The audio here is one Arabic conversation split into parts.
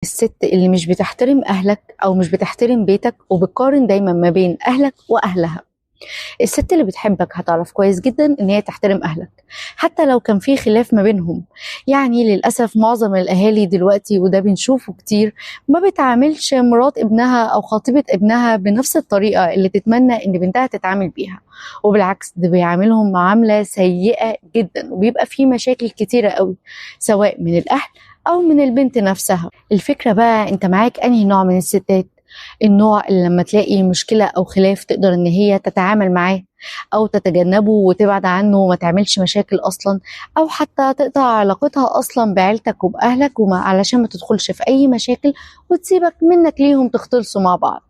الست اللي مش بتحترم أهلك أو مش بتحترم بيتك وبتقارن دايما ما بين أهلك وأهلها. الست اللي بتحبك هتعرف كويس جدا ان هي تحترم اهلك حتى لو كان في خلاف ما بينهم. يعني للأسف معظم الاهالي دلوقتي وده بنشوفه كتير ما بتعاملش مرات ابنها او خطيبة ابنها بنفس الطريقة اللي تتمنى ان بنتها تتعامل بيها، وبالعكس ده بيعاملهم معاملة سيئة جدا وبيبقى في مشاكل كتيرة قوي سواء من الاهل او من البنت نفسها. الفكرة بقى انت معاك انهي نوع من الستات؟ النوع اللي لما تلاقي مشكلة أو خلاف تقدر إن هي تتعامل معاه أو تتجنبه وتبعد عنه وما تعملش مشاكل أصلا، أو حتى تقطع علاقتها أصلا بعيلتك وبأهلك وما علشان ما تدخلش في أي مشاكل وتسيبك منك ليهم تختلصوا مع بعض؟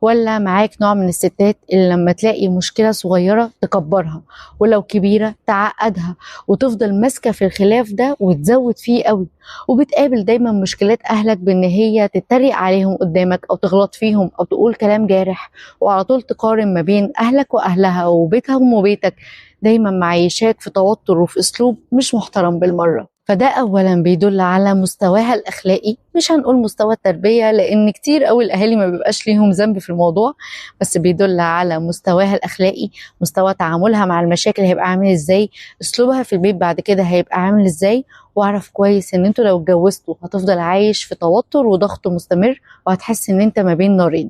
ولا معاك نوع من الستات اللي لما تلاقي مشكلة صغيرة تكبرها ولو كبيرة تعقدها وتفضل ماسكة في الخلاف ده وتزود فيه قوي، وبتقابل دايما مشكلات أهلك بأن هي تتريق عليهم قدامك أو تغلط فيهم أو تقول كلام جارح وعلى طول تقارن ما بين أهلك وأهلها وبيتهم وبيتك، دايما معيشاك في توتر وفي أسلوب مش محترم بالمرة. فده أولا بيدل على مستواها الأخلاقي، مش هنقول مستوى التربية لأن كتير قوي الأهالي ما بيبقاش ليهم ذنب في الموضوع، بس بيدل على مستواها الأخلاقي، مستوى تعاملها مع المشاكل هيبقى عامل إزاي، أسلوبها في البيت بعد كده هيبقى عامل إزاي. واعرف كويس إن انتوا لو اتجوزتوا هتفضل عايش في توتر وضغط مستمر وهتحس إن انت ما بين نارين.